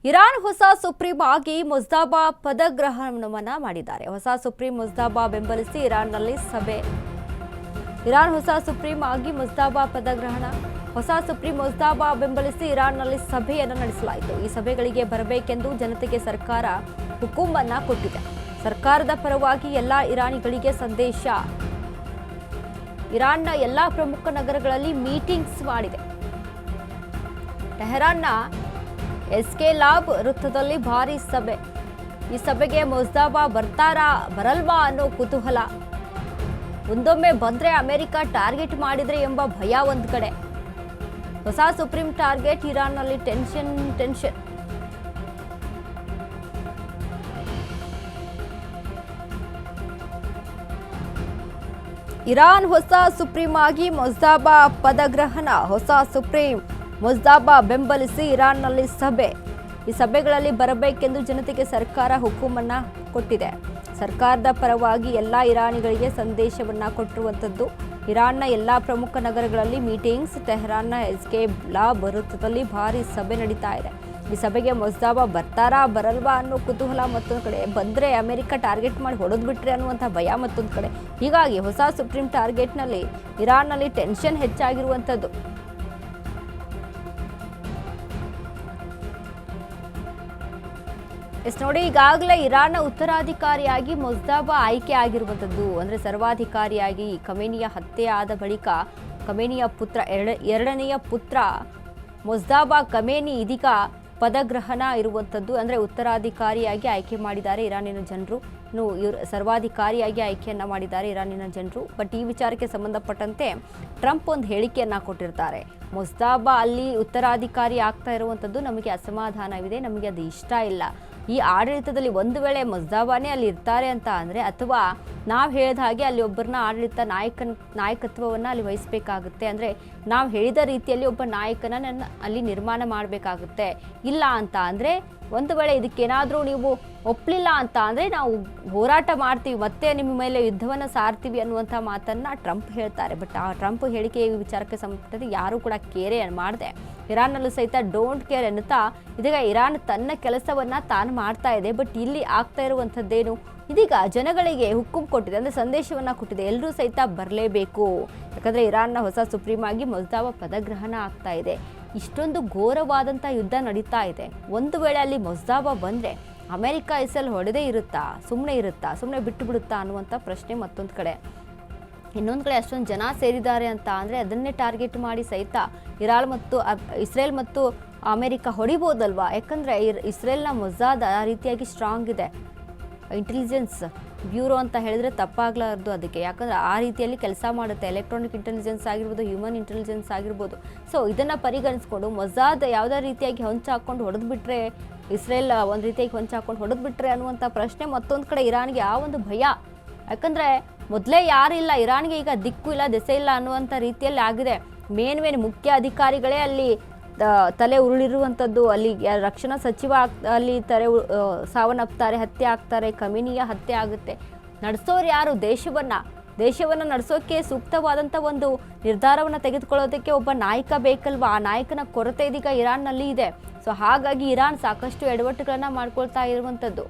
Iran ಹೊಸ supreme ಆಗಿ ಮುಜ್ತಬಾ ಪದಗ್ರಹಣವನ್ನ ಮಾಡಿದ್ದಾರೆ. ಹೊಸ ಸುಪ್ರೀಂ ಮುಜ್ತಬಾ ಬೆಂಬಲಿಸಿ ಇರಾನ್ನಲ್ಲಿ ಸಭೆ. ಇರಾನ್ ಹೊಸ ಸುಪ್ರೀಂ ಆಗಿ ಮುಜ್ತಬಾ ಪದಗ್ರಹಣ. ಹೊಸ ಸುಪ್ರೀಂ ಮುಜ್ತಬಾ ಬೆಂಬಲಿಸಿ ಇರಾನ್ನಲ್ಲಿ ಸಭೆಯನ್ನು ನಡೆಸಲಾಯಿತು. ಈ ಸಭೆಗಳಿಗೆ ಬರಬೇಕೆಂದು ಜನತೆಗೆ ಸರ್ಕಾರ ಹುಕುಮನ್ನ ಕೊಟ್ಟಿದೆ. ಸರ್ಕಾರದ ಪರವಾಗಿ ಎಲ್ಲ ಇರಾನಿಗಳಿಗೆ ಸಂದೇಶ. ಇರಾನ್ನ ಎಲ್ಲ ಪ್ರಮುಖ ನಗರಗಳಲ್ಲಿ ಮೀಟಿಂಗ್ಸ್ ಮಾಡಿದೆ. ಟೆಹರಾನ್ನ ಎಸ್ಕೆ ಲಾಬ್ ವೃತ್ತದಲ್ಲಿ ಭಾರಿ ಸಭೆ. ಈ ಸಭೆಗೆ ಮುಜ್ತಬಾ ಬರ್ತಾರಾ ಬರಲ್ವಾ ಅನ್ನೋ ಕುತೂಹಲ. ಒಂದೊಮ್ಮೆ ಬಂದ್ರೆ ಅಮೆರಿಕ ಟಾರ್ಗೆಟ್ ಮಾಡಿದ್ರೆ ಎಂಬ ಭಯ ಒಂದ್ ಕಡೆ. ಹೊಸ ಸುಪ್ರೀಂ ಟಾರ್ಗೆಟ್ ಇರಾನ್ನಲ್ಲಿ ಟೆನ್ಷನ್. ಇರಾನ್ ಹೊಸ ಸುಪ್ರೀಂ ಆಗಿ ಮುಜ್ತಬಾ ಪದಗ್ರಹಣ. ಹೊಸ ಸುಪ್ರೀಂ ಮುಜ್ತಬಾ ಬೆಂಬಲಿಸಿ ಇರಾನ್ನಲ್ಲಿ ಸಭೆ. ಈ ಸಭೆಗಳಲ್ಲಿ ಬರಬೇಕೆಂದು ಜನತೆಗೆ ಸರ್ಕಾರ ಹುಕುಮನ್ನ ಕೊಟ್ಟಿದೆ. ಸರ್ಕಾರದ ಪರವಾಗಿ ಎಲ್ಲ ಇರಾನಿಗಳಿಗೆ ಸಂದೇಶವನ್ನ ಕೊಟ್ಟಿರುವಂಥದ್ದು. ಇರಾನ್ನ ಎಲ್ಲ ಪ್ರಮುಖ ನಗರಗಳಲ್ಲಿ ಮೀಟಿಂಗ್ಸ್. ಟೆಹರಾನ್ನ ಎಸ್ಕೆ ಲಾಬ್ ವೃತ್ತದಲ್ಲಿ ಭಾರಿ ಸಭೆ ನಡೀತಾ ಇದೆ. ಈ ಸಭೆಗೆ ಮುಜ್ತಬಾ ಬರ್ತಾರಾ ಬರಲ್ವಾ ಅನ್ನೋ ಕುತೂಹಲ ಮತ್ತೊಂದು ಕಡೆ. ಬಂದರೆ ಅಮೆರಿಕ ಟಾರ್ಗೆಟ್ ಮಾಡಿ ಹೊಡೆದ್ಬಿಟ್ರೆ ಅನ್ನುವಂಥ ಭಯ ಮತ್ತೊಂದು ಕಡೆ. ಹೀಗಾಗಿ ಹೊಸ ಸುಪ್ರೀಂ ಟಾರ್ಗೆಟ್ನಲ್ಲಿ ಇರಾನ್ನಲ್ಲಿ ಟೆನ್ಷನ್ ಹೆಚ್ಚಾಗಿರುವಂಥದ್ದು. ನೋಡಿ, ಈಗಾಗಲೇ ಇರಾನ್ನ ಉತ್ತರಾಧಿಕಾರಿಯಾಗಿ ಮುಜ್ತಬಾ ಆಯ್ಕೆ ಆಗಿರುವಂಥದ್ದು. ಅಂದರೆ ಸರ್ವಾಧಿಕಾರಿಯಾಗಿ ಖಮೇನಿಯ ಹತ್ಯೆ ಆದ ಬಳಿಕ ಖಮೇನಿಯ ಪುತ್ರ ಎರಡನೆಯ ಪುತ್ರ ಮುಜ್ತಬಾ ಖಮೇನಿ ಇದೀಗ ಪದಗ್ರಹಣ ಇರುವಂಥದ್ದು. ಅಂದರೆ ಉತ್ತರಾಧಿಕಾರಿಯಾಗಿ ಆಯ್ಕೆ ಮಾಡಿದ್ದಾರೆ ಇರಾನಿನ ಜನರು. ಇನ್ನು ಸರ್ವಾಧಿಕಾರಿಯಾಗಿ ಆಯ್ಕೆಯನ್ನ ಮಾಡಿದ್ದಾರೆ ಇರಾನಿನ ಜನರು. ಬಟ್ ಈ ವಿಚಾರಕ್ಕೆ ಸಂಬಂಧಪಟ್ಟಂತೆ ಟ್ರಂಪ್ ಒಂದು ಹೇಳಿಕೆಯನ್ನ ಕೊಟ್ಟಿರ್ತಾರೆ. ಮುಜ್ತಬಾ ಅಲ್ಲಿ ಉತ್ತರಾಧಿಕಾರಿ ಆಗ್ತಾ ಇರುವಂಥದ್ದು ನಮಗೆ ಅಸಮಾಧಾನವಿದೆ, ನಮಗೆ ಅದು ಇಷ್ಟ ಇಲ್ಲ. ಈ ಆಡಳಿತದಲ್ಲಿ ಒಂದು ವೇಳೆ ಮುಜ್ತಬಾನೇ ಅಲ್ಲಿ ಇರ್ತಾರೆ ಅಂತ ಅಂದರೆ, ಅಥವಾ ನಾವು ಹೇಳಿದ ಹಾಗೆ ಅಲ್ಲಿ ಒಬ್ಬರನ್ನ ಆಡಳಿತ ನಾಯಕತ್ವವನ್ನು ಅಲ್ಲಿ ವಹಿಸಬೇಕಾಗುತ್ತೆ. ಅಂದರೆ ನಾವು ಹೇಳಿದ ರೀತಿಯಲ್ಲಿ ಒಬ್ಬ ನಾಯಕನ ಅಲ್ಲಿ ನಿರ್ಮಾಣ ಮಾಡಬೇಕಾಗುತ್ತೆ. ಇಲ್ಲ ಅಂತ ಅಂದರೆ, ಒಂದು ವೇಳೆ ಇದಕ್ಕೇನಾದರೂ ನೀವು ಒಪ್ಪಲಿಲ್ಲ ಅಂತ ಅಂದರೆ ನಾವು ಹೋರಾಟ ಮಾಡ್ತೀವಿ, ಮತ್ತೆ ನಿಮ್ಮ ಮೇಲೆ ಯುದ್ಧವನ್ನು ಸಾರ್ತೀವಿ ಅನ್ನುವಂಥ ಮಾತನ್ನು ಟ್ರಂಪ್ ಹೇಳ್ತಾರೆ. ಬಟ್ ಆ ಟ್ರಂಪ್ ಹೇಳಿಕೆ ಈ ವಿಚಾರಕ್ಕೆ ಸಂಬಂಧಪಟ್ಟಂತೆ ಯಾರೂ ಕೂಡ ಕೇರೆ ಮಾಡದೆ ಇರಾನ್ನಲ್ಲೂ ಸಹಿತ ಡೋಂಟ್ ಕೇರ್ ಎನ್ನುತ್ತಾ ಇದೀಗ ಇರಾನ್ ತನ್ನ ಕೆಲಸವನ್ನು ತಾನು ಮಾಡ್ತಾ ಇದೆ. ಬಟ್ ಇಲ್ಲಿ ಆಗ್ತಾ ಇರುವಂಥದ್ದೇನು, ಇದೀಗ ಜನಗಳಿಗೆ ಹುಕುಂ ಕೊಟ್ಟಿದೆ, ಅಂದರೆ ಸಂದೇಶವನ್ನು ಕೊಟ್ಟಿದೆ. ಎಲ್ಲರೂ ಸಹಿತ ಬರಲೇಬೇಕು, ಯಾಕಂದರೆ ಇರಾನ್ನ ಹೊಸ ಸುಪ್ರೀಂ ಆಗಿ ಮುಜ್ತಬಾ ಪದಗ್ರಹಣ ಆಗ್ತಾ ಇದೆ. ಇಷ್ಟೊಂದು ಘೋರವಾದಂಥ ಯುದ್ಧ ನಡೀತಾ ಇದೆ. ಒಂದು ವೇಳೆ ಅಲ್ಲಿ ಮುಜ್ತಬಾ ಬಂದರೆ ಅಮೆರಿಕ ಇಸಲ್ ಹೊಡೆದೇ ಇರುತ್ತಾ, ಸುಮ್ಮನೆ ಬಿಟ್ಟು ಬಿಡುತ್ತಾ ಅನ್ನುವಂಥ ಪ್ರಶ್ನೆ ಮತ್ತೊಂದು ಕಡೆ. ಇನ್ನೊಂದು ಕಡೆ ಅಷ್ಟೊಂದು ಜನ ಸೇರಿದ್ದಾರೆ ಅಂತ ಅಂದರೆ ಅದನ್ನೇ ಟಾರ್ಗೆಟ್ ಮಾಡಿ ಸಹಿತ ಇಸ್ರೇಲ್ ಮತ್ತು ಅಮೆರಿಕ ಹೊಡಿಬೋದಲ್ವಾ. ಯಾಕಂದರೆ ಇಸ್ರೇಲ್ನ ಮೊಸಾದ್ ಆ ರೀತಿಯಾಗಿ ಸ್ಟ್ರಾಂಗ್ ಇದೆ. ಇಂಟೆಲಿಜೆನ್ಸ್ ಬ್ಯೂರೋ ಅಂತ ಹೇಳಿದ್ರೆ ತಪ್ಪಾಗಲಾರ್ದು ಅದಕ್ಕೆ. ಯಾಕಂದರೆ ಆ ರೀತಿಯಲ್ಲಿ ಕೆಲಸ ಮಾಡುತ್ತೆ. ಎಲೆಕ್ಟ್ರಾನಿಕ್ ಇಂಟೆಲಿಜೆನ್ಸ್ ಆಗಿರ್ಬೋದು, ಹ್ಯೂಮನ್ ಇಂಟೆಲಿಜೆನ್ಸ್ ಆಗಿರ್ಬೋದು. ಸೊ ಇದನ್ನು ಪರಿಗಣಿಸ್ಕೊಂಡು ಮೊಸಾದ್ ಯಾವುದೇ ರೀತಿಯಾಗಿ ಹೊಂಚಾಕೊಂಡು ಹೊಡೆದ್ಬಿಟ್ರೆ, ಇಸ್ರೇಲ್ ಒಂದು ರೀತಿಯಾಗಿ ಹೊಂಚಾಕೊಂಡು ಹೊಡೆದ್ಬಿಟ್ರೆ ಅನ್ನುವಂಥ ಪ್ರಶ್ನೆ ಮತ್ತೊಂದು ಕಡೆ. ಇರಾನ್ಗೆ ಆ ಒಂದು ಭಯ. ಯಾಕಂದರೆ ಮೊದಲೇ ಯಾರಿಲ್ಲ ಇರಾನ್ಗೆ, ಈಗ ದಿಕ್ಕು ಇಲ್ಲ ದೆಸೆ ಇಲ್ಲ ಅನ್ನುವಂಥ ರೀತಿಯಲ್ಲಿ ಆಗಿದೆ. ಮೇನ್ ಮುಖ್ಯ ಅಧಿಕಾರಿಗಳೇ ಅಲ್ಲಿ ತಲೆ ಉರುಳಿರುವಂಥದ್ದು. ಅಲ್ಲಿ ರಕ್ಷಣಾ ಸಚಿವ ಅಲ್ಲಿ ಸಾವನ್ನಪ್ತಾರೆ, ಹತ್ಯೆ ಆಗ್ತಾರೆ, ಖಮೇನಿಯ ಹತ್ಯೆ ಆಗುತ್ತೆ. ನಡೆಸೋರು ಯಾರು? ದೇಶವನ್ನು ನಡೆಸೋಕ್ಕೆ ಸೂಕ್ತವಾದಂಥ ಒಂದು ನಿರ್ಧಾರವನ್ನು ತೆಗೆದುಕೊಳ್ಳೋದಕ್ಕೆ ಒಬ್ಬ ನಾಯಕ ಬೇಕಲ್ವಾ. ಆ ನಾಯಕನ ಕೊರತೆ ಇದೀಗ ಇರಾನ್ನಲ್ಲಿ ಇದೆ. ಸೊ ಹಾಗಾಗಿ ಇರಾನ್ ಸಾಕಷ್ಟು ಎಡವಟ್ಟುಗಳನ್ನು ಮಾಡ್ಕೊಳ್ತಾ ಇರುವಂಥದ್ದು.